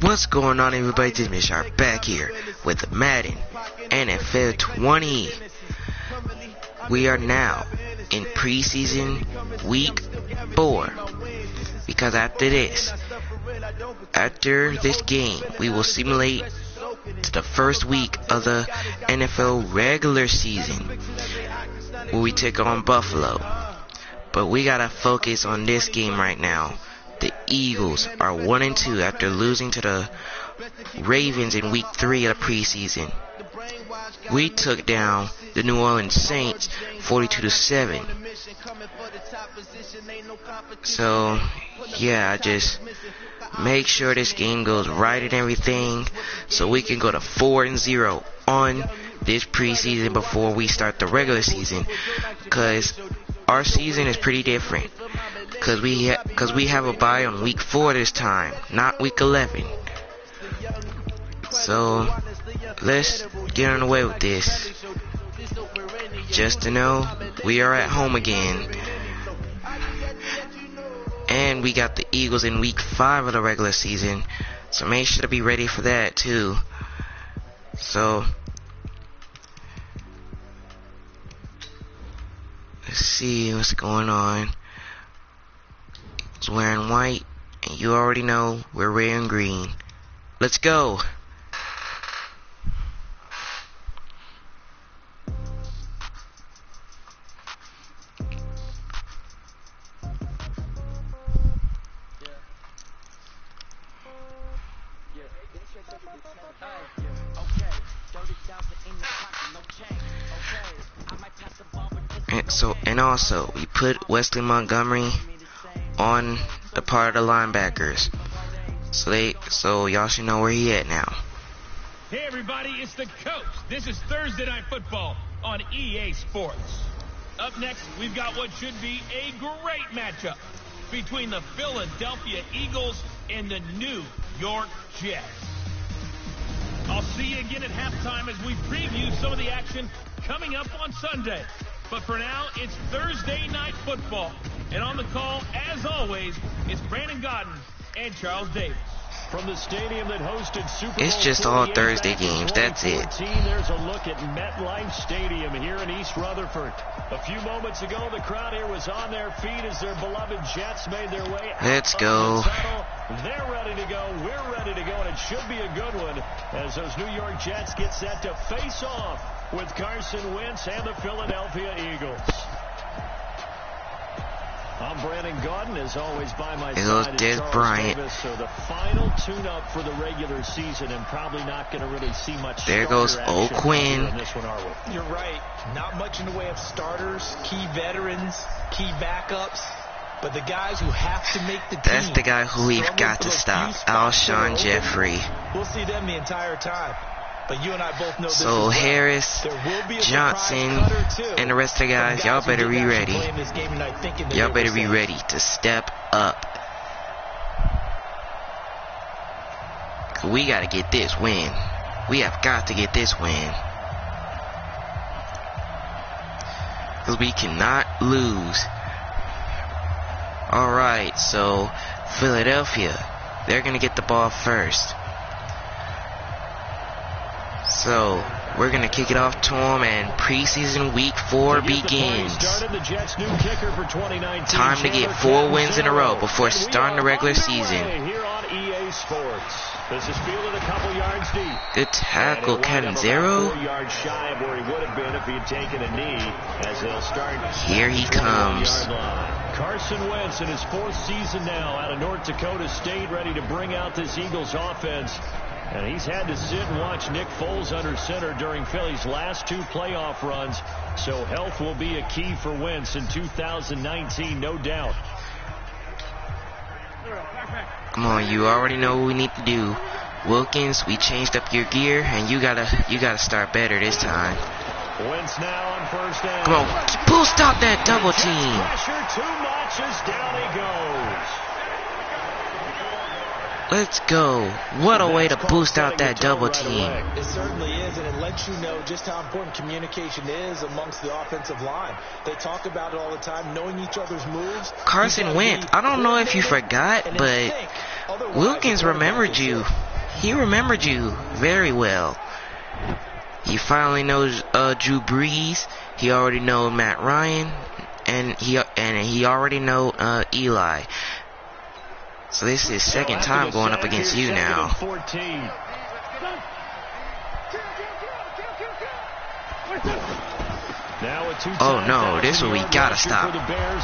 What's going on, everybody? This is Mishar back here with Madden NFL 20. We are now in preseason week 4, because after this game, we will simulate to the first week of the NFL regular season, where we take on Buffalo. But we gotta focus on this game right now. The Eagles are 1-2 after losing to the Ravens in week 3 of the preseason. We took down the New Orleans Saints 42-7. So yeah, just make sure this game goes right and everything, so we can go to 4-0 on this preseason before we start the regular season. Cause our season is pretty different. Cause we have a bye on week 4 this time, not week 11. So let's get on the way with this. Just to know, we are at home again. And we got the Eagles in week 5 of the regular season, so make sure to be ready for that too. So let's see what's going on. It's wearing white, and you already know we're red and green. Let's go. And also, we put Wesley Montgomery on the part of the linebackers, so y'all should know where he at now. Hey everybody, it's the coach. This is Thursday Night Football on EA Sports. Up next, we've got what should be a great matchup between the Philadelphia Eagles and the New York Jets. I'll see you again at halftime as we preview some of the action coming up on Sunday. But for now, it's Thursday Night Football. And on the call, as always, it's Brandon Godden and Charles Davis. From the stadium that hosted Super Bowl it's just all Thursday games, that's it. There's a look at MetLife Stadium here in East Rutherford. A few moments ago, the crowd here was on their feet as their beloved Jets made their way out. Let's go. They're ready to go. We're ready to go, and it should be a good one as those New York Jets get set to face off with Carson Wentz and the Philadelphia Eagles. I'm Brandon Godden, as always, by my side is Charles Davis. So the final tune-up for the regular season, and probably not going to really see much. There goes old Quinn. This one, are we? You're right. Not much in the way of starters, key veterans, key backups. But the guys who have to make the team. That's the guy who we've got to stop, Alshon Jeffrey. We'll see them the entire time. But you and I both know this. So Harris, Johnson, and the rest of the guys, y'all better be ready. Y'all better be ready to step up. We gotta get this win. We have got to get this win. Because we cannot lose. Alright, so Philadelphia, they're gonna get the ball first. So we're going to kick it off to them, and preseason week 4 begins. Time to get 4 wins in a row before starting the regular season. Good tackle, Catanzaro. Here he comes. Carson Wentz in his 4th season now out of North Dakota State, ready to bring out this Eagles offense. And he's had to sit and watch Nick Foles under center during Philly's last 2 playoff runs. So health will be a key for Wentz in 2019, no doubt. Come on, you already know what we need to do. Wilkins, we changed up your gear, and you gotta start better this time. Wentz now on first down. Come on, pull stop that double team. Pressure too much as down he goes. Let's go. What a way to boost out that double team. It certainly is, and it lets you know just how important communication is amongst the offensive line. They talk about it all the time, knowing each other's moves. Carson Wentz, I don't know if you forgot, but Wilkins remembered you. He remembered you very well. He finally knows Drew Brees. He already knows Matt Ryan, and he already knows Eli. So this is his second time going up against you now. Oh no, this is what we gotta stop.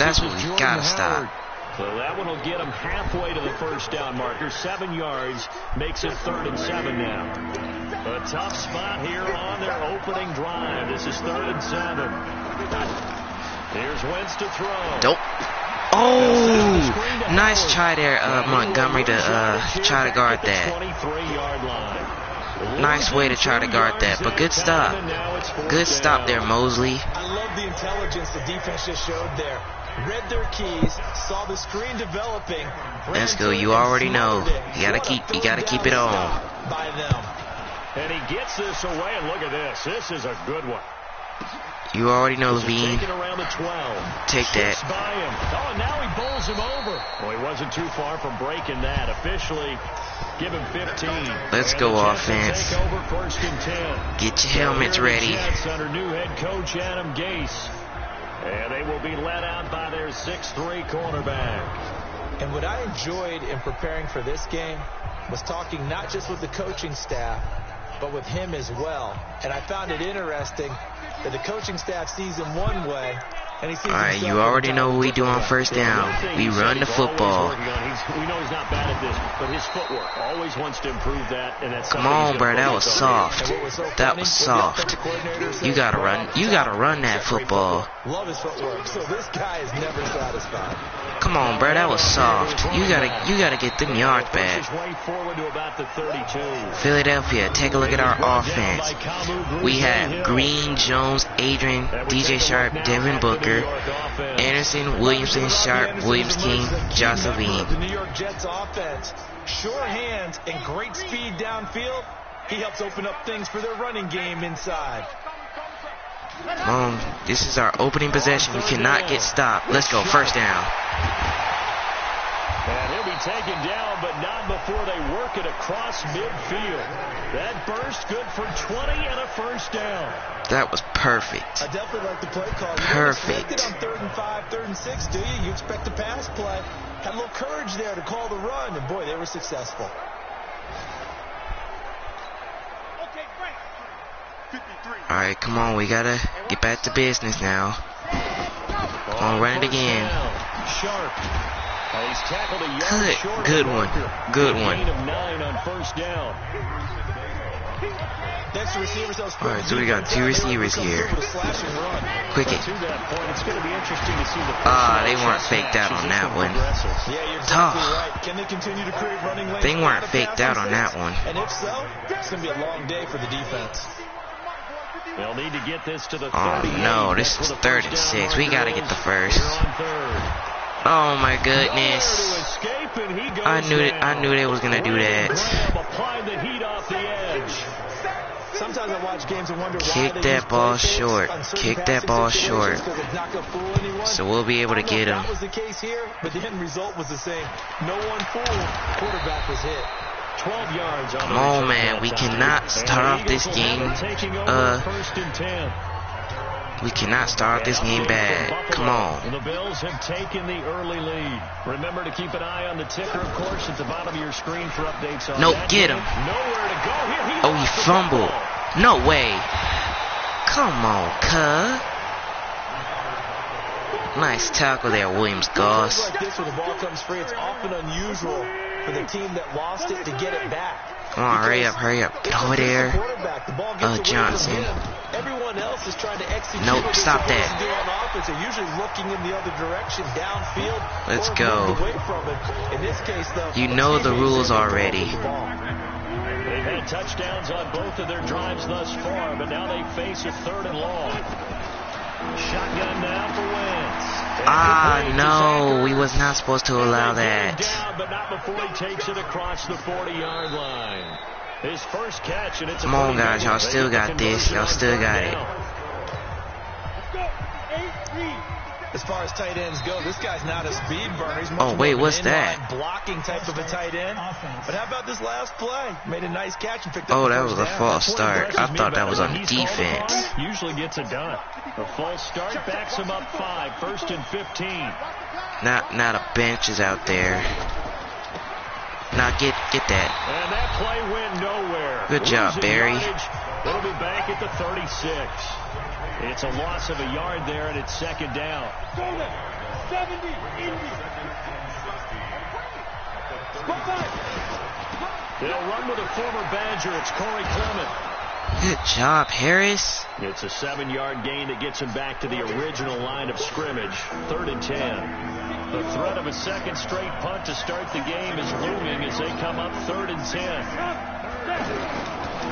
That's what we gotta stop. So that one will get them halfway to the first down marker. 7 yards makes it 3rd and 7 now. A tough spot here on their opening drive. This is 3rd and 7. Here's Wentz to throw. Nope. Oh, nice try there, Montgomery, to try to guard that. Nice way to try to guard that, but good stop. Good stop there, Mosley. I love the intelligence the defense just showed there. Read their keys, saw the screen developing. Let's go. You already know. You gotta keep it on. By them. And he gets this away, and look at this. This is a good one. You already know, Levine. Take that. By him. Oh, now he bowls him over. Well, he wasn't too far from breaking that. Officially, give him 15. Let's go, offense. Get your helmets ready. Under new head coach Adam Gase. And they will be led out by their 6'3" cornerback. And what I enjoyed in preparing for this game was talking not just with the coaching staff, but with him as well. And I found it interesting that the coaching staff sees him one way, and he sees Alright, you already know what we do on first down. We run the football. We know he's not bad at this, but his footwork always wants to improve that. And that's come on, bro, that was soft. That was soft. You gotta run that football. Love his footwork, so this guy is never satisfied. Come on, bro, that was soft. You gotta get them yards back. Philadelphia, take a look at our offense. We have Green, Jones, Adrian, DJ Sharp, Devin Booker, Anderson, Williamson, Sharp, Williams King, Josh Levine. The New York Jets offense, sure hands and great speed downfield. He helps open up things for their running game inside. This is our opening possession. We cannot get stopped. Let's go, first down. And he'll be taken down, but not before they work it across midfield. That burst good for 20 and a first down. That was perfect. I definitely like the play call. Perfect. You don't expect it on 3rd and 5, 3rd and 6, do you? You expect a pass play. Had a little courage there to call the run, and boy, they were successful. All right, come on. We gotta get back to business now. Come on, run it again. Good one. Good one. All right, so we got 2 receivers here. Quick it. They weren't faked out on that one. Tough. They weren't faked out on that one. And if so, it's going to be a long day for the defense. They'll need to get this to the 30. Oh no, this is 3rd and 6. We gotta get the first. Oh my goodness. I knew they was gonna do that. Sometimes I watch games and wonder why kick that ball short. Kick that ball short. So we'll be able to get him. That was the case here, but the end result was the same. No one fool. Quarterback was hit. 12 yards on come on, man. We cannot start off this game. We cannot start this game bad. Come on. The Bills have taken the early lead. Remember to keep an eye on the ticker, of course, at the bottom of your screen for updates on nope, get him. Nowhere to go here. Oh, he fumbled. No way. Come on, cuz. Nice tackle there, Williams Goss. Like this, when the ball comes free, it's often unusual for the team that lost it to get it back. Come on, hurry up. Get over there. Johnson. Everyone else is trying to execute. Nope, stop that. They're usually looking in the other direction, downfield. Let's go. Away from it. In this case, though, you know the rules already. They've had touchdowns on both of their drives thus far, but now they face a 3rd and long. Shotgun now for Wentz. Ah, no, we was not supposed to allow that. Down, but not before he takes it across the 40-yard line. His first catch, and it's Come on, guys, y'all still got this. Y'all still got it. As far as tight ends go, this guy's not a speed burner. He's much Oh, wait, more of what's an that? inline blocking type of a tight end. But how about this last play? Made a nice catch and picked up Oh, the that first was a down. false start. I thought that was on the defense. Usually gets it done. A false start backs him up 5, 1st and 15. Not a bench is out there. Now get that. And that play went nowhere. Good job, Losing Barry. yardage. It'll be back at the 36. It's a loss of a yard there, and it's 2nd down. They'll run with a former Badger. It's Corey Clement. Good job, Harris. It's a 7-yard gain that gets him back to the original line of scrimmage. 3rd and 10. The threat of a second straight punt to start the game is looming as they come up 3rd and 10.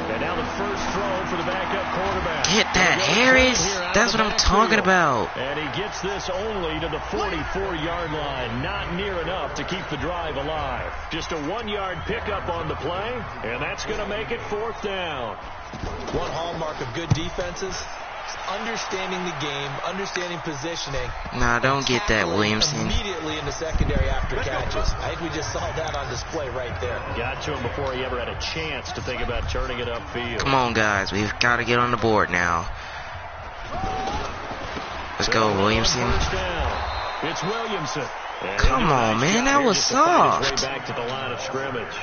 And now the first throw for the backup quarterback. Get that, Harris. That's what I'm talking about. And he gets this only to the 44-yard line. Not near enough to keep the drive alive. Just a 1-yard pickup on the play, and that's going to make it 4th down. One hallmark of good defenses is understanding the game, understanding positioning. Nah, don't get that, Williamson. Immediately in the secondary after catches. I think we just saw that on display right there. Got to him before he ever had a chance to think about turning it upfield. Come on, guys. We've got to get on the board now. Let's go, Williamson. It's Williamson. Come on, man. That was soft. Back to the line of scrimmage.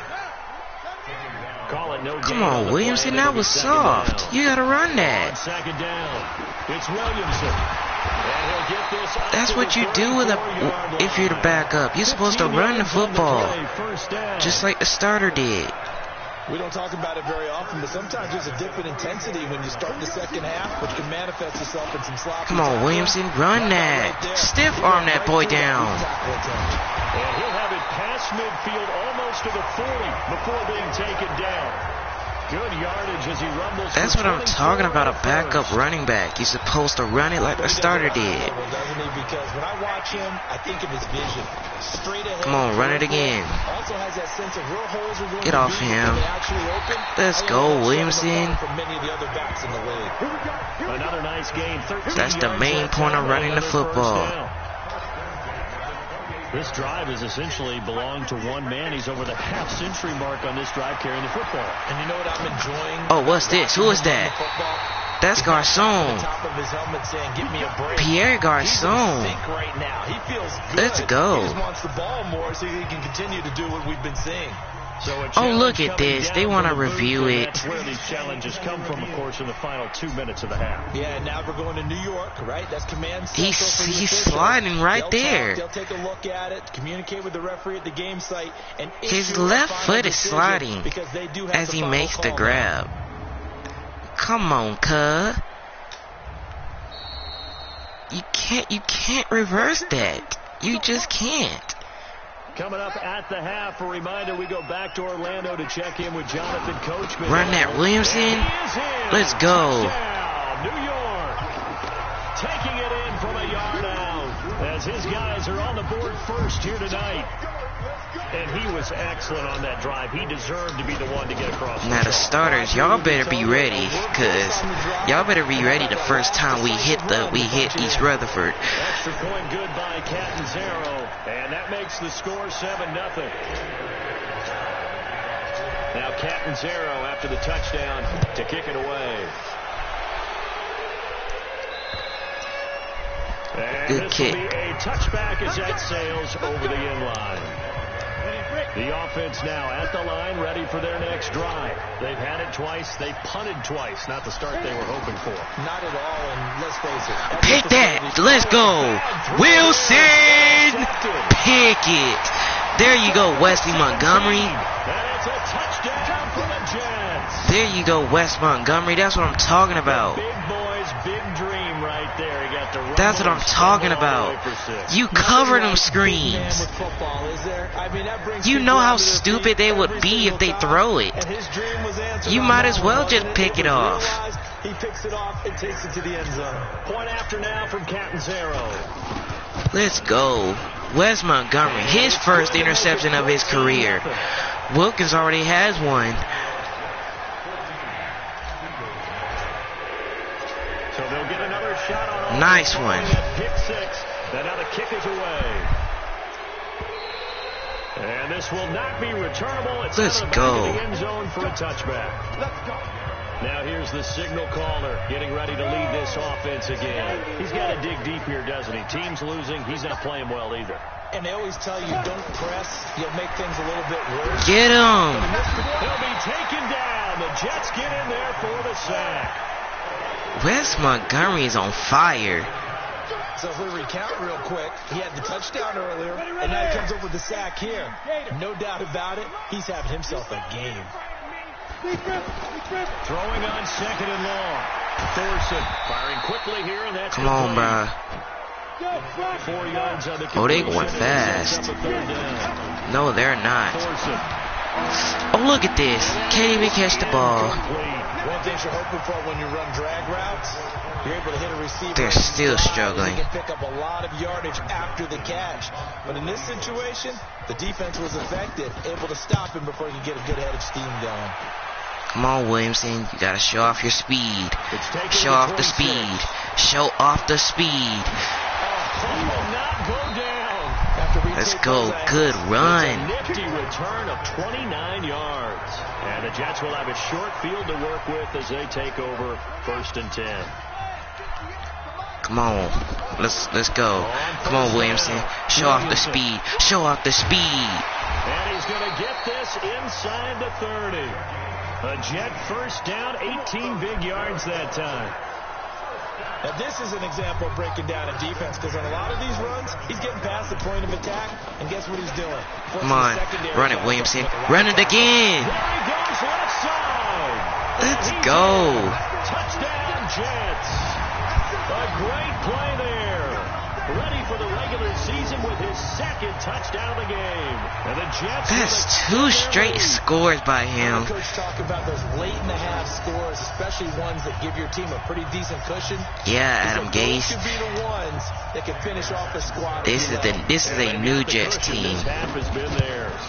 Call it no. Come on, Williamson. That was soft. You got to run that. 2nd down. It's Williamson. And he'll get this up That's to what the you do with if you're the backup. You're supposed to run the football, just like the starter did. We don't talk about it very often, but sometimes there's a dip in intensity when you start the second half, which can manifest itself in some sloppy. Come on, Williamson, run that. Stiff arm that boy down. And he'll have it past midfield almost to the 40 before being taken down. Good yardage as he rumbles. That's what I'm talking about, a backup running back. You're supposed to run it like the starter did. Doesn't he? Because when I watch him, I think of his vision. Straight ahead. Come on, run it again. Also has that sense of real holes are going Get off him. Let's go, Williamson. Another nice game. That's the main point of running the football. This drive has essentially belonged to one man. He's over the half-century mark on this drive carrying the football. And you know what I'm enjoying? Oh, what's this? Who is that? That's Garcon. Pierre Garcon. Let's go. He just wants the ball more so he can continue to do what we've been seeing. Oh, look at this. They want to review it. That's where these challenges come from, of course, in the final 2 minutes of the half. Yeah, now we're going to New York, right? That's command central. He's sliding right there. They'll take a look at it, communicate with the referee at the game site, and his left foot is sliding as he makes the grab. Come on, cuz. You can't reverse that. You just can't. Coming up at the half, a reminder, we go back to Orlando to check in with Jonathan Coachman. Run that, Williamson. Let's go. New York taking it in from a yard out as his guys are on the board first here tonight. And he was excellent on that drive. He deserved to be the one to get across. Now the starters, y'all better be ready, cause y'all better be ready the first time we hit East Rutherford. Extra point good by Catanzaro, and that makes the score 7-0. Now Catanzaro after the touchdown to kick it away. And Good this kick. will be a touchback as that sails over the end line. The offense now at the line, ready for their next drive. They've had it twice. They've punted twice. Not the start they were hoping for. Not at all, and let's face it. Pick that. Let's go. Wilson. Pick it. There you go, Wesley Montgomery. And it's a touchdown for the Jets. There you go, Wes Montgomery. That's what I'm talking about. Big boys, big dream right there. He got the That's what I'm talking about. You cover them screens. You know how stupid they would be if they throw it. You might as well just pick it off. He picks it off and takes it to the end zone. Point after now from Catanzaro. Let's go. Wes Montgomery, his first interception of his career. Wilkins already has one. So they'll get another shot on nice one. Pick six. And now the kick is away. And this will not be returnable. It's Let's out of the go. back of the end zone for a touchback. Let's go. Now here's the signal caller getting ready to lead this offense again. He's got to dig deep here, doesn't he? Team's losing. He's not playing well either. And they always tell you don't press. You'll make things a little bit worse. Get him. He'll be taken down. The Jets get in there for the sack. Wes Montgomery is on fire. So if we recount real quick, he had the touchdown earlier, and now he comes up with the sack here. No doubt about it, he's having himself a game. Throwing on second and long. Thorson firing quickly here, and that's Come on, bro. 4 yards on the Oh, they going fast. No, they're not. Oh, look at this. Can't even catch the ball. One thing you're hoping for when you run drag routes, you're able to hit a receiver. They're still struggling. You can pick up a lot of yardage after the catch. But in this situation, the defense was effective, able to stop him before he could get a good head of steam going. Come on, Williamson. You gotta show off your speed. Show off the speed. Show off the speed. Let's go. Good run. Nifty return of 29 yards. And the Jets will have a short field to work with as they take over 1st and 10. Come on. Let's go. Come on, Williamson. Show off the speed. Show off the speed. And he's going to get this inside the 30. A Jet first down, 18 big yards that time. Now this is an example of breaking down a defense, because on a lot of these runs, he's getting past the point of attack, and guess what he's doing? Come on, run it, Williamson. Run it again. There he goes, left side. Let's go. Touchdown, Jets. A great play there. Ready for the regular season with his second touchdown of the game. And the Jets. That's 2 straight scores by him. Coach talk about those late in the half scores, especially ones that give your team a pretty decent cushion. Yeah, Adam Gase. Should be the ones that can finish off the squad. This is a new Jets team. This half has been theirs.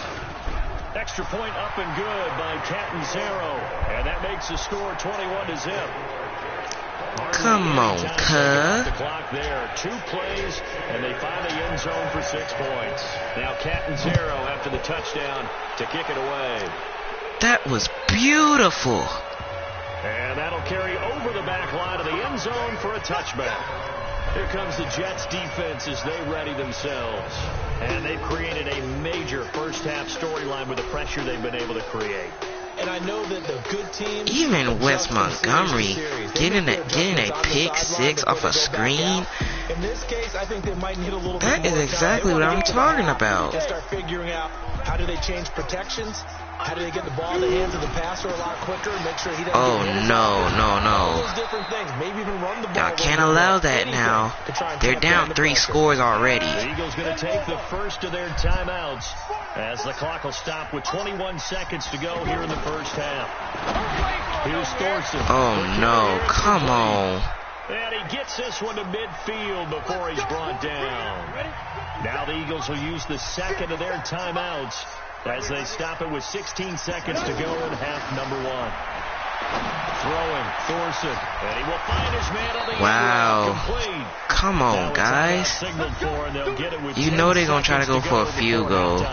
Extra point up and good by Catanzaro, and that makes the score 21-0. Come on, cuz. The clock there. 2 plays, and they find the end zone for 6 points. Now Catanzaro after the touchdown to kick it away. That was beautiful. And that'll carry over the back line of the end zone for a touchback. Here comes the Jets defense as they ready themselves. And they've created a major first-half storyline with the pressure they've been able to create. And I know that the good teams, even Wes Montgomery getting a pick 6 off a screen. In this case, I think they might need a little that bit more is exactly what I'm talking about. And start figuring out how do they change protections? How do they get the ball in the hands of the passer a lot quicker and make sure he doesn't Oh, get hit? no. All those different things. Maybe even run the ball. Y'all can't allow that now. They're down 3 scores already. The Eagles going to take the first of their timeouts as the clock will stop with 21 seconds to go here in the first half. Here's Thorson. Oh, no. Come on. And he gets this one to midfield before he's brought down. Now the Eagles will use the second of their timeouts as they stop it with 16 seconds to go in half number 1. Throwing, Thorson, and he will find his man on the wow. complete. Come on, guys. You know they're going to try to go for a field goal.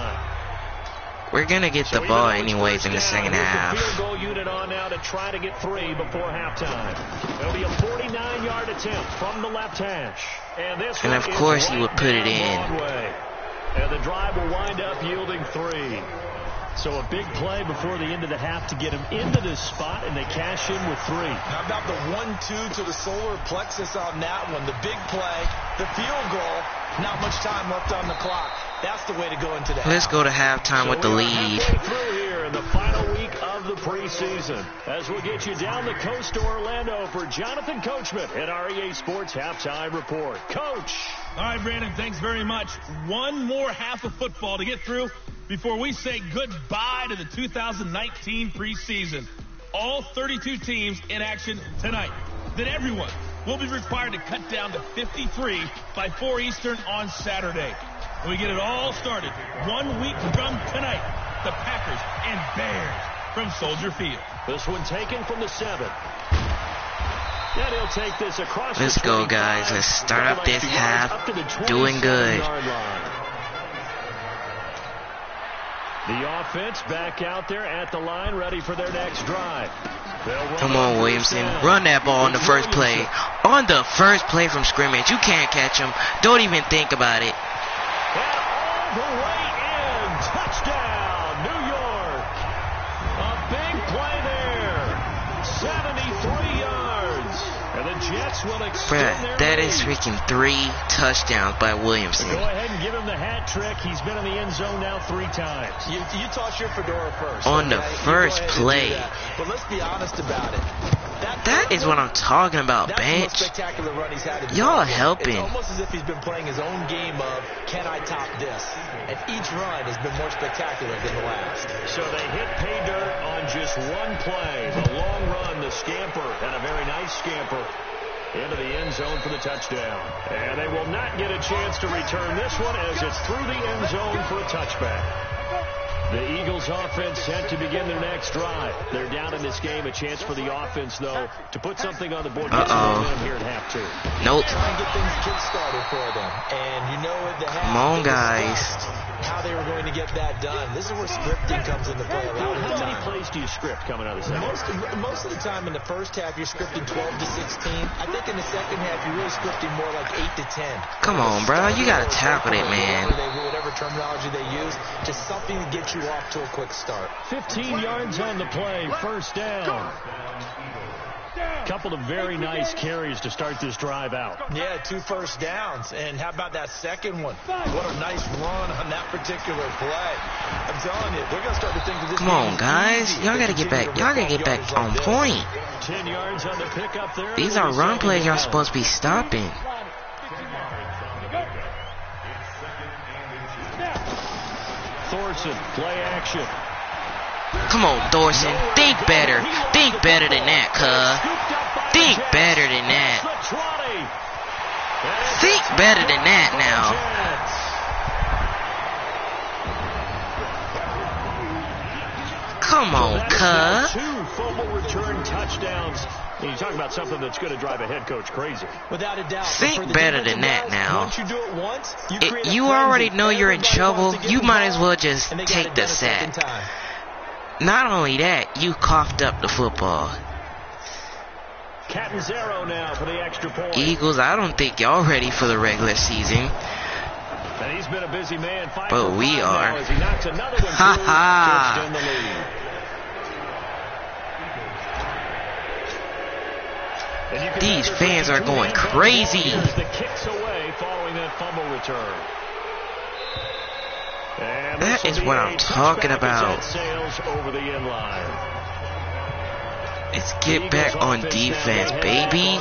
We're going to get the ball anyways in the second half. Field goal unit on now to try to get 3 before halftime. It'll be a 49-yard attempt from the left hash. And of course he would put it in. And the drive will wind up yielding 3. So a big play before the end of the half to get him into this spot, and they cash in with 3. How about the 1-2 to the solar plexus on that one? The big play, the field goal, not much time left on the clock. That's the way to go into the half. Let's go to halftime with the lead. Through here in the final week of the preseason, as we'll get you down the coast to Orlando for Jonathan Coachman at our EA Sports Halftime Report. Coach. All right, Brandon, thanks very much. One more half of football to get through before we say goodbye to the 2019 preseason. All 32 teams in action tonight. Then everyone will be required to cut down to 53 by 4 Eastern on Saturday. We get it all started 1 week from tonight. The Packers and Bears from Soldier Field. This one taken from the 7. And he'll take this across. Let's go, guys. Let's start up this half doing good. The offense back out there at the line, ready for their next drive. Come on, Williamson. Run that ball on the first play. On the first play from scrimmage. You can't catch him. Don't even think about it. And all the way in. Touchdown, New York. A big play there. 73 yards. And the Jets will extend their that lead. is freaking 3 touchdowns by Williamson. Go ahead and give him the hat trick. He's been in the end zone now 3 times. You toss your fedora first. On the first play. But let's be honest about it. That is what I'm talking about, bench. Y'all helping. It's almost as if he's been playing his own game of, can I top this? And each run has been more spectacular than the last. So they hit pay dirt on just one play. The long run, the scamper, and a very nice scamper into the end zone for the touchdown. And they will not get a chance to return this one as it's through the end zone for a touchback. The Eagles offense set to begin their next drive. They're down in this game. A chance for the offense, though, to put something on the board. Here at half 2. Nope. Try and get things kick-started for them. And you know at the half, come on, guys. How they were going to get that done. This is where scripting comes into play. How many plays do you script coming out of the second? Most of the time in the first half, you're scripting 12 to 16. I think in the second half, you're really scripting more like 8 to 10. Come on, bro. You got to tackle it, man. Whatever terminology they use, just something to get you off to a quick start. 15 yards on the play. First down. Couple of very nice carries to start this drive out. Yeah, 2 first downs. And how about that second one? What a nice run on that particular play. I'm telling you, they're going to start to think of this. Come on, guys. Y'all got to get back. Y'all got to get back on point. 10 yards on the pickup there. These are run plays y'all supposed to be stopping. Thorson, play action. Come on, Thorson. Think better. Think better than that, cuz. Think better than that. Think better than that now. Come on, cuz. 2 fumble return touchdowns. And you talk about something that's going to drive a head coach crazy. Without a doubt. Think better than that now. Once you do it once, you already know you're in trouble. You might as well just take the sack. Not only that, you coughed up the football. Catanzaro now for the extra point. Eagles, I don't think y'all ready for the regular season. And he's been a busy man. But we are. Ha ha. These fans are going crazy. The kicks away following that fumble return. That is what I'm talking about. Let's get back on defense, baby.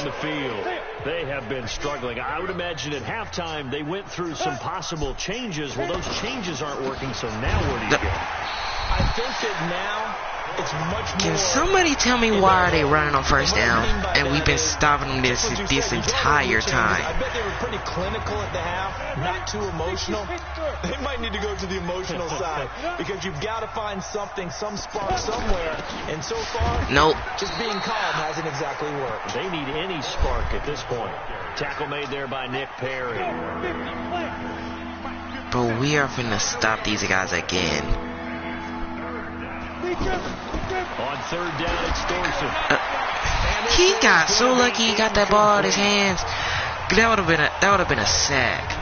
They have been struggling. I would imagine at halftime they went through some possible changes. Well, those changes aren't working, so now where do you go? I think that now it's much more. Can somebody tell me why are they running on first down and we've been stopping them this entire time? I bet they were pretty clinical at the half, not too emotional. They might need to go to the emotional side because you've got to find something, some spark somewhere. And so far, nope. Just being calm hasn't exactly worked. They need any spark at this point. Tackle made there by Nick Perry. But we are finna stop these guys again. On third down, it's Thorson. He got so lucky he got that ball out of his hands. That would have been a sack.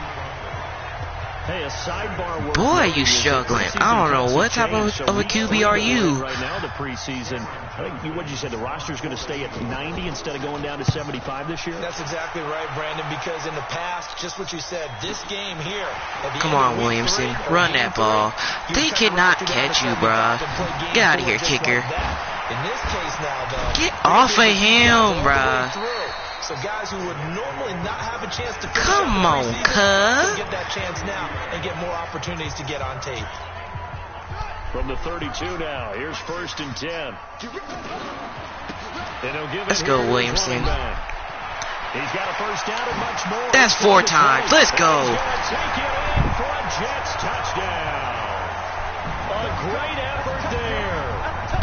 Hey, a sidebar. Boy, you struggling. I don't know what type of a QB are you. Right now, the preseason. I think what you said, the roster's going to stay at 90 instead of going down to 75 this year. That's exactly right, Brandon. Because in the past, just what you said, this game here. Come on, Williamson, run that ball. They cannot catch you, bruh. Get out of here, kicker. In this case now, though, get off of him, bruh. So guys who would normally not have a chance to come on, cuz. Get that chance now and get more opportunities to get on tape. From the 32 now, here's 1st and 10. Let's go, Williamson. He's got a first down and much more. That's 4 times. Let's go. He's going to take it in for a Jets touchdown. A great effort there.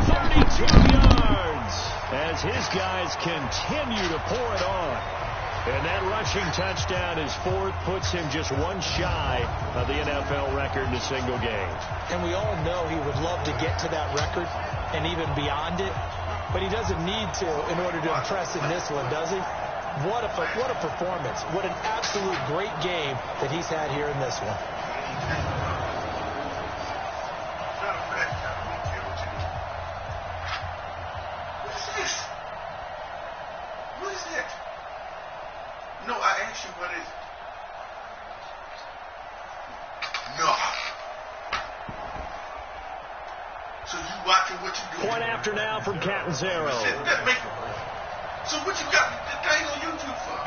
32 yards as his guys continue to pour it on. And that rushing touchdown is 4th, puts him just one shy of the NFL record in a single game. And we all know he would love to get to that record and even beyond it, but he doesn't need to in order to impress in this one, does he? What a performance. What an absolute great game that he's had here in this one. What is this? What is it? No, I asked you what is it. No. So you watching what you doing? Point after now from Catanzaro. So what you got the thing on YouTube for?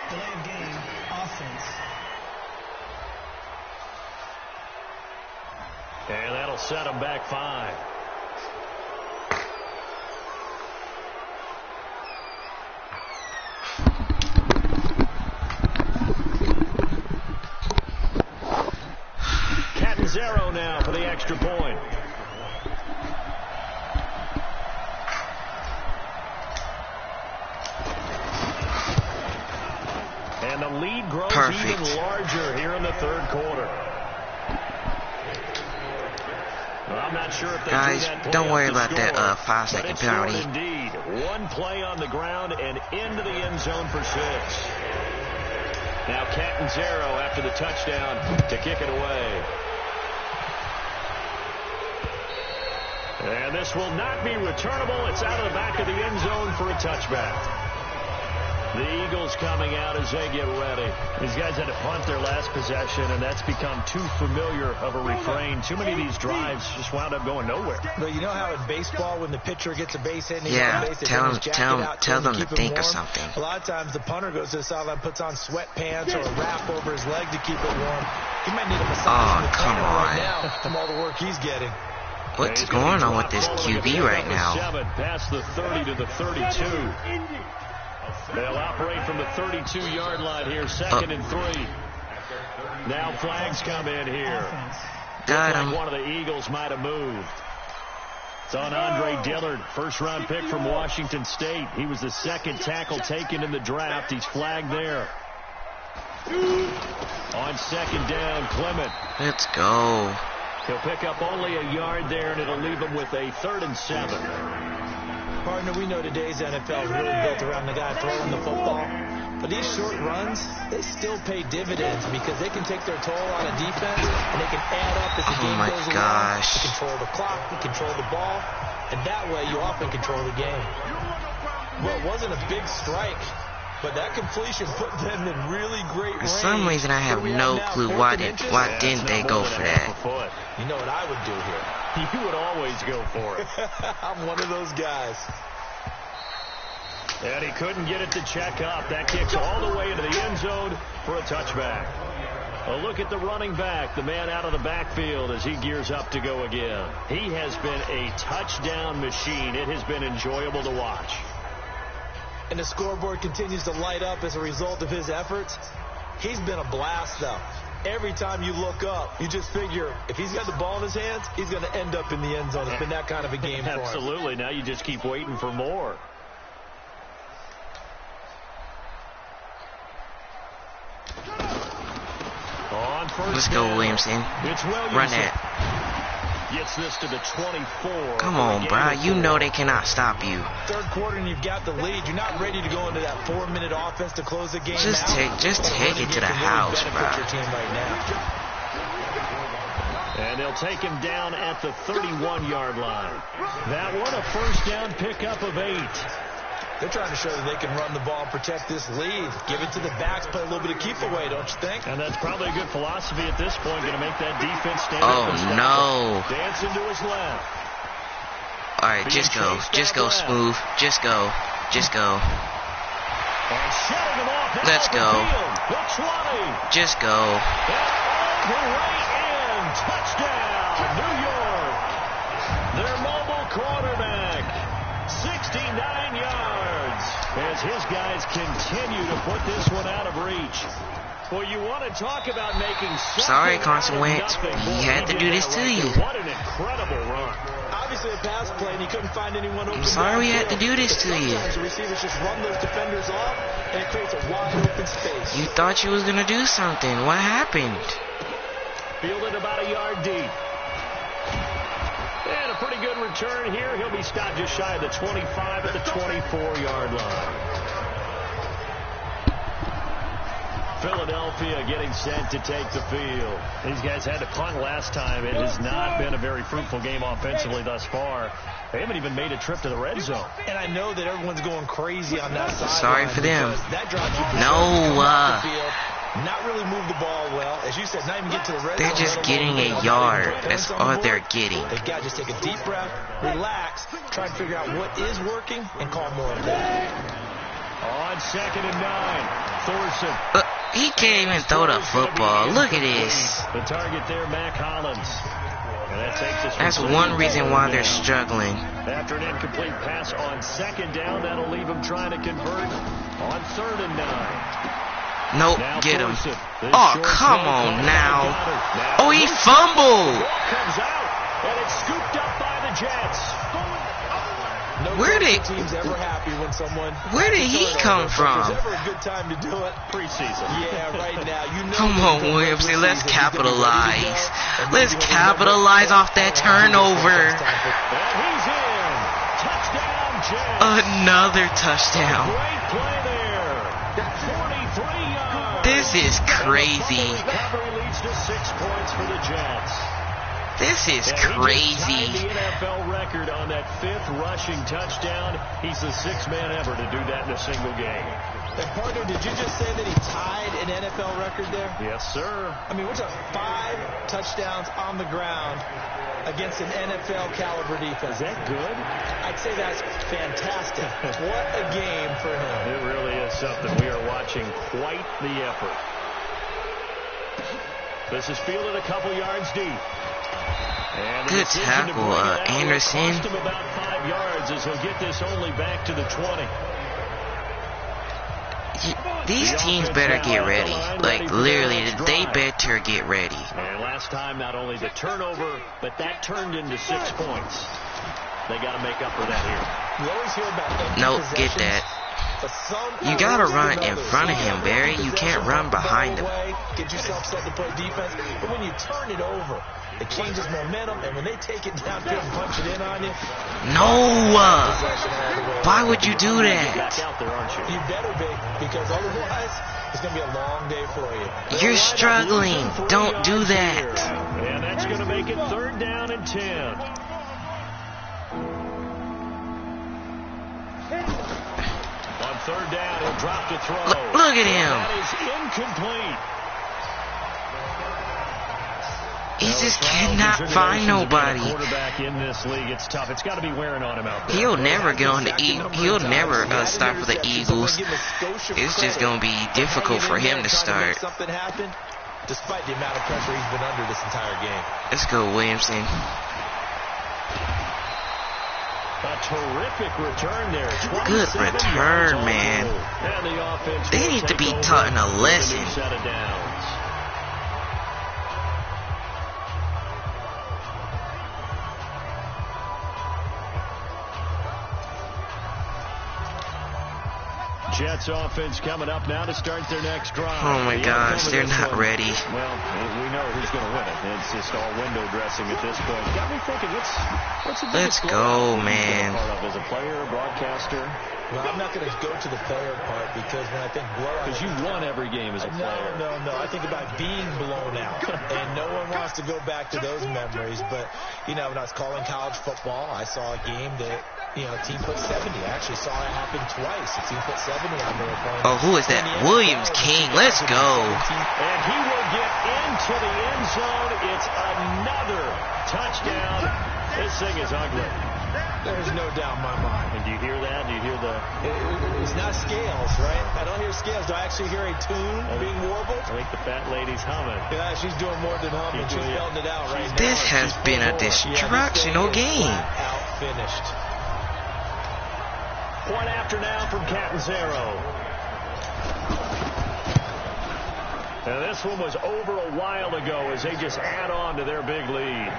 Delay of game, offense. And that'll set him back 5. Catanzaro now for the extra point. And the lead grows even larger here in the 3rd quarter. Well, I'm not sure if they guys, don't worry about that 5-second penalty. Indeed, one play on the ground and into the end zone for 6. Now Catanzaro after the touchdown to kick it away. And this will not be returnable. It's out of the back of the end zone for a touchback. The Eagles coming out as they get ready. These guys had to punt their last possession, and that's become too familiar of a refrain. Too many of these drives just wound up going nowhere. Well, you know how in baseball when the pitcher gets a base hit, tell them to think of something. A lot of times the punter goes to the sideline, puts on sweatpants or a wrap over his leg to keep it warm. He might need a massage from the trainer right now from all the work he's getting. What's going on with this QB right now? Past the 30 to the 32. They'll operate from the 32-yard line here, 2nd and 3. Now flags come in here. Got him. Like one of the Eagles might have moved. It's on Andre Dillard, first-round pick from Washington State. He was the 2nd tackle taken in the draft. He's flagged there. On 2nd down, Clement. Let's go. He'll pick up only a yard there, and it'll leave him with a 3rd and 7. Partner, we know today's NFL is really built around the guy throwing the football. But these short runs, they still pay dividends because they can take their toll on a defense and they can add up as the game goes along. You control the clock, you control the ball, and that way you often control the game. Well, it wasn't a big strike, but that completion put them in really great range. For some reason, I have no clue why didn't they go for that. You know what I would do here? You would always go for it. I'm one of those guys. And he couldn't get it to check up. That kicks all the way into the end zone for a touchback. A look at the running back, the man out of the backfield as he gears up to go again. He has been a touchdown machine. It has been enjoyable to watch. And the scoreboard continues to light up as a result of his efforts. He's been a blast, though. Every time you look up, you just figure if he's got the ball in his hands, he's going to end up in the end zone. It's been that kind of a game for him. Absolutely. Now you just keep waiting for more. On first Let's go, down. Williamson. It's Williamson. Run that. Gets this to the 24. Come on, bro. You know they cannot stop you. 3rd quarter and you've got the lead. You're not ready to go into that 4-minute offense to close the game Just out. take it to the house, bro. Your team right now. And they'll take him down at the 31-yard line. That one, a first down pickup of 8. They're trying to show that they can run the ball and protect this lead. Give it to the backs, play a little bit of keep away, don't you think? And that's probably a good philosophy at this point. Going to make that defense stand Oh, up and stop no. it. Dancing to his left. All right, just go. Just go, Smooth. Just go. Just go. And shutting him off. Let's go. The 20. Just go. And all the way in. Touchdown, New York. Their mobile quarterback. 69 as his guys continue to put this one out of reach. Well, you want to talk about making sorry, Carson Wentz. He had to do this to you. What an incredible run. Obviously a pass play, and he couldn't find anyone open. I'm sorry we had to do this to you. Sometimes the receivers just run those defenders off, and it creates a wide open space. You thought you was going to do something. What happened? Fielded about a yard deep. And a pretty good return here. He'll be stopped just shy of the 25 at the 24-yard line. Philadelphia getting set to take the field. These guys had to punt last time. It has not been a very fruitful game offensively thus far. They haven't even made a trip to the red zone. And I know that everyone's going crazy on that side. Sorry for them. That drives you not really move the ball well. As you said, not even get to the red zone. They're just getting a yard. That's all they're getting. They've got to just take a deep breath, relax, try and figure out what is working, and call more of that. On 2nd and 9, Thorson. He can't even throw the football. Look at this. The target there, Mac Hollins. And that takes us. That's one reason why they're struggling. After an incomplete pass on 2nd down, that'll leave him trying to convert on 3rd and 9. Nope, get him. Oh, come on now. Oh, he fumbled. Comes out, and it's scooped up by the Jets. Where did he come from? Preseason. Yeah, right now. Come on, Williamson. Let's capitalize. Let's capitalize off that turnover. And he's in. Touchdown, Jets. Another touchdown. Great play there. 43 yards. This is crazy. Recovery leads to 6 points for the Jets. This is And crazy. He just tied the NFL record on that 5th rushing touchdown. He's the 6th man ever to do that in a single game. And partner, did you just say that he tied an NFL record there? Yes, sir. I mean, we're talking 5 touchdowns on the ground against an NFL caliber defense. Is that good? I'd say that's fantastic. What a game for him. It really is something. We are watching quite the effort. This is fielded a couple yards deep. And Good tackle, Anderson. Cost him about 5 yards as he'll get this only back to the 20. These teams better get ready. Like, literally, they better get ready. And last time, not only the turnover, but that turned into 6 points. They got to make up for that here. You always hear about empty Nope, get that. You gotta run in front of him, Barry. You can't run behind him. Get yourself set to play defense. But when you turn it over, it changes momentum. And when they take it downfield and punch it in on you, no! Why would you do that? Back out there, aren't you? You better be, because otherwise, it's going to be a long day for you. You're struggling. Don't do that. And that's going to make it 3rd down and 10. On 3rd down, he'll drop to throw. Look at him. That is incomplete. He just cannot find nobody. Quarterback in this league, it's tough. It's got to be wearing on him out there. He'll never get on the He'll never start for the Eagles. It's just gonna be difficult for him to start. Something happened, despite the amount of pressure he's been under this entire game. Let's go, Williamson. A terrific return there. Good return, man. And the offense They need to be taught a lesson. Set of downs. Jets offense coming up now to start their next drive. Oh my gosh, they're not ready. Well, we know who's going to win it. It's just all window dressing at this point. Got me thinking, what's the Let's go, man. As a player, broadcaster? Well, I'm not going to go to the player part because when I think blowout, because you won every game as a player. No. I think about being blown out, and no one wants to go back to those memories. But you know, when I was calling college football, I saw a game that a team put 70. I actually saw it happen twice. A team put 70 on their opponent. Oh, who is that? Williams King. Let's go. And he will get into the end zone. It's another touchdown. This thing is ugly. There's no doubt in my mind. And do you hear that? Do you hear the... It's not scales, right? I don't hear scales. Do I actually hear a tune being warbled? I think the fat lady's humming. Yeah, she's doing more than humming. She's belting it out right now. This has been a destructional game. Out finished. Point after now from Catanzaro. And this one was over a while ago as they just add on to their big lead.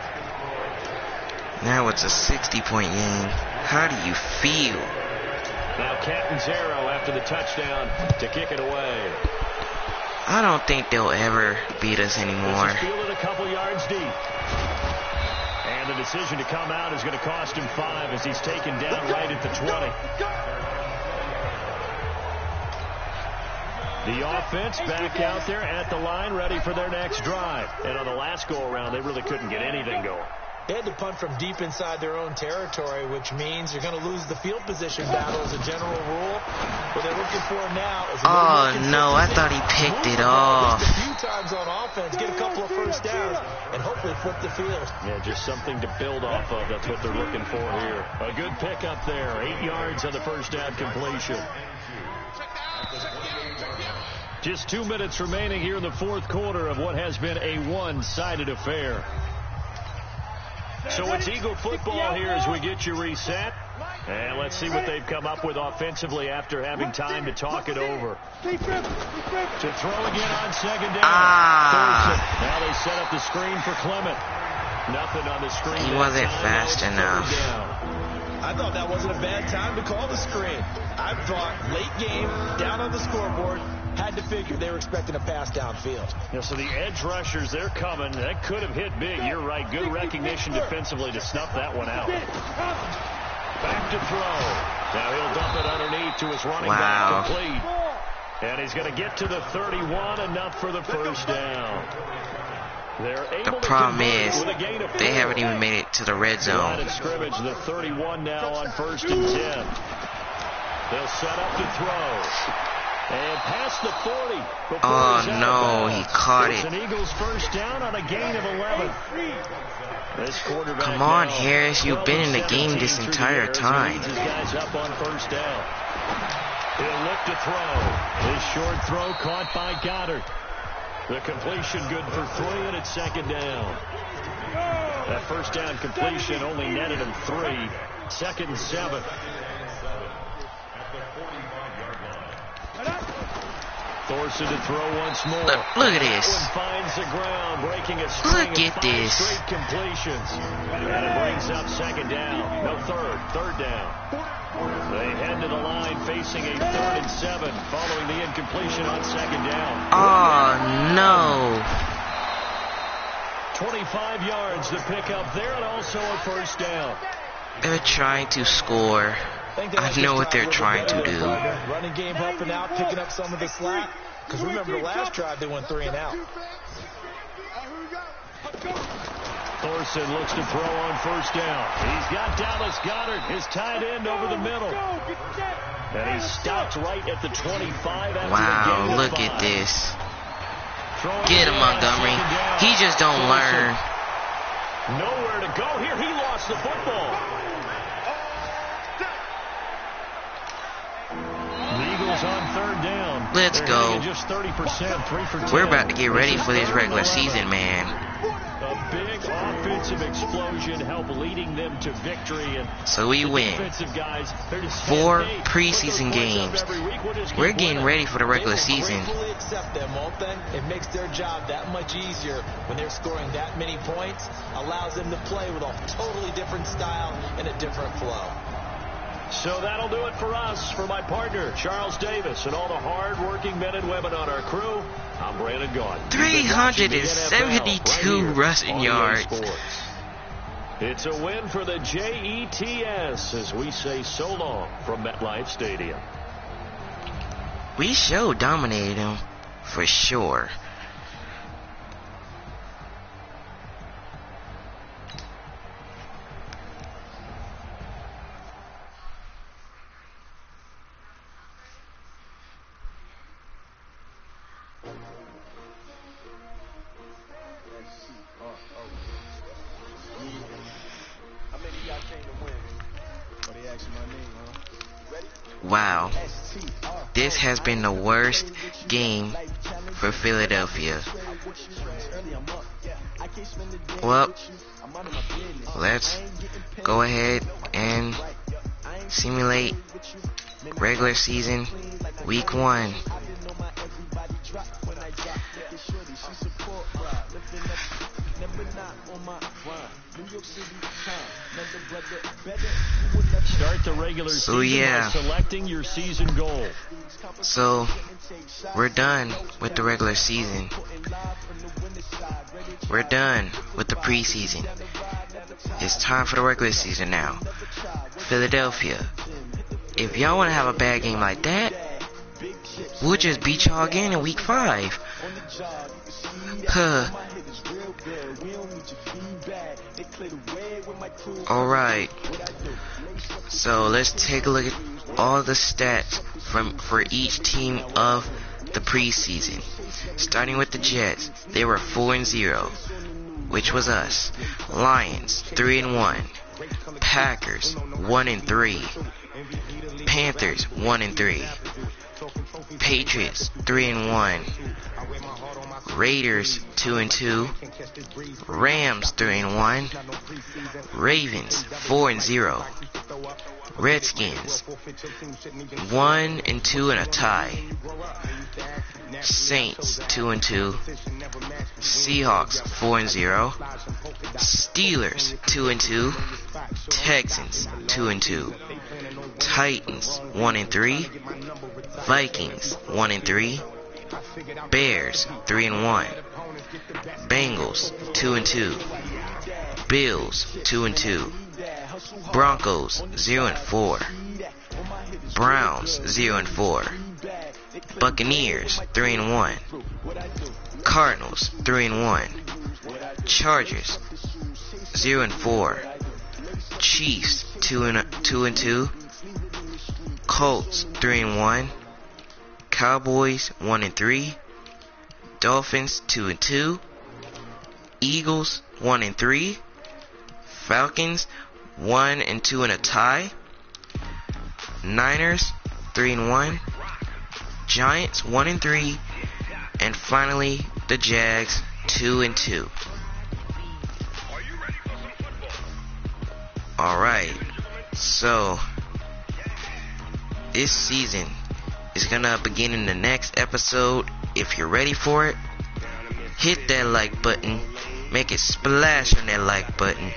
Now it's a 60-point game. How do you feel? Now Catanzaro after the touchdown to kick it away. I don't think they'll ever beat us anymore. This is fielded a couple yards deep. And the decision to come out is going to cost him 5 as he's taken down right at the 20. The offense back out there at the line ready for their next drive. And on the last go-around, they really couldn't get anything going. They had to punt from deep inside their own territory, which means you're going to lose the field position battle as a general rule. What they're looking for now is no, I thought he picked it off. Just a few times on offense, get a couple of first downs, and hopefully flip the field. Yeah, just something to build off of. That's what they're looking for here. A good pickup there. 8 yards on the first down completion. Just 2 minutes remaining here in the fourth quarter of what has been a one-sided affair. So it's Eagle football here as we get you reset. And let's see what they've come up with offensively after having time to talk it over. To throw again on second down. Now they set up the screen for Clement. Nothing on the screen. He wasn't fast enough. I thought that wasn't a bad time to call the screen. I thought late game, down on the scoreboard, had to figure they were expecting a pass downfield. Yeah, so the edge rushers, they're coming. That could have hit big. You're right. Good recognition defensively to snuff that one out. Back to throw. Now he'll dump it underneath to his running back complete. And he's going to get to the 31, enough for the first down. The problem is they haven't even made it to the red zone. Line of scrimmage, the 31 now on 1st and 10. They'll set up to throw. And past the 40. Oh, no, he caught it. It's an Eagles first down on a gain of 11. This quarterback Come on, Harris, you've been in the game this entire time. His guys up on first down. He'll look to throw. His short throw caught by Goddard. The completion good for 3, and it's second down. That first down completion only netted him 3. 2nd and 7. Thorson to throw once more. Look at this. One finds the ground, breaking a string Look at this. Straight completions. And it brings up second down. No, third down. They head to the line facing a 3rd and 7 following the incompletion on second down. Oh, no. 25 yards to pick up there and also a first down. They're trying to score. I know what they're trying to do. Running game helping out, picking up some of the slack. Because remember, the last drive they went 3 and out. Thorson looks to throw on first down. He's got Dallas Goddard, his tight end, over the middle. And he's stopped right at the 25 after wow, the game. Look at this. Get him, Montgomery. He just don't learn. Nowhere to go here. He lost the football. The Eagles on 3rd down. Let's go. Just 30%, 3 for 10. We're about to get ready for this regular season, man. A big offensive explosion helped leading them to victory. And so we win 4 preseason games. We're getting ready for the regular season. Accept them, won't they? It makes their job that much easier when they're scoring that many points. Allows them to play with a totally different style and a different flow. So that'll do it for us. For my partner, Charles Davis, and all the hard-working men and women on our crew, I'm Brandon Gaudin. 372 rushing yards. It's a win for the Jets as we say so long from MetLife Stadium. We sure dominated them, for sure. Wow, this has been the worst game for Philadelphia. Well, let's go ahead and simulate regular season week 1. Start the regular season by selecting your season goal. So we're done with the regular season. We're done with the preseason. It's time for the regular season now. Philadelphia, if y'all want to have a bad game like that, we'll just beat y'all again in week 5. Alright, so let's take a look at all the stats for each team of the preseason. Starting with the Jets, they were 4-0, which was us. Lions, 3-1. Packers, 1-3. Panthers, 1-3. Patriots, 3-1. Raiders, 2-2. Rams, 3-1. Ravens, 4-0. Redskins, 1-2 and a tie. Saints, 2-2. Seahawks, 4-0. Steelers, 2-2. Texans, 2-2. Titans, 1-3. Vikings, 1-3. Bears, 3-1. Bengals, 2-2. Bills, 2-2. Broncos, 0-4. Browns, 0-4. Buccaneers, 3-1. Cardinals, 3-1. Chargers, 0-4. Chiefs, 2-2. Colts, 3-1. Cowboys, 1-3. Dolphins, 2-2. Eagles, 1-3. Falcons, 1-2 and a tie. Niners, 3-1. Giants, 1-3. And finally, the Jags, 2-2. Alright, so this season is gonna begin in the next episode. If you're ready for it, hit that like button. Make it splash on that like button.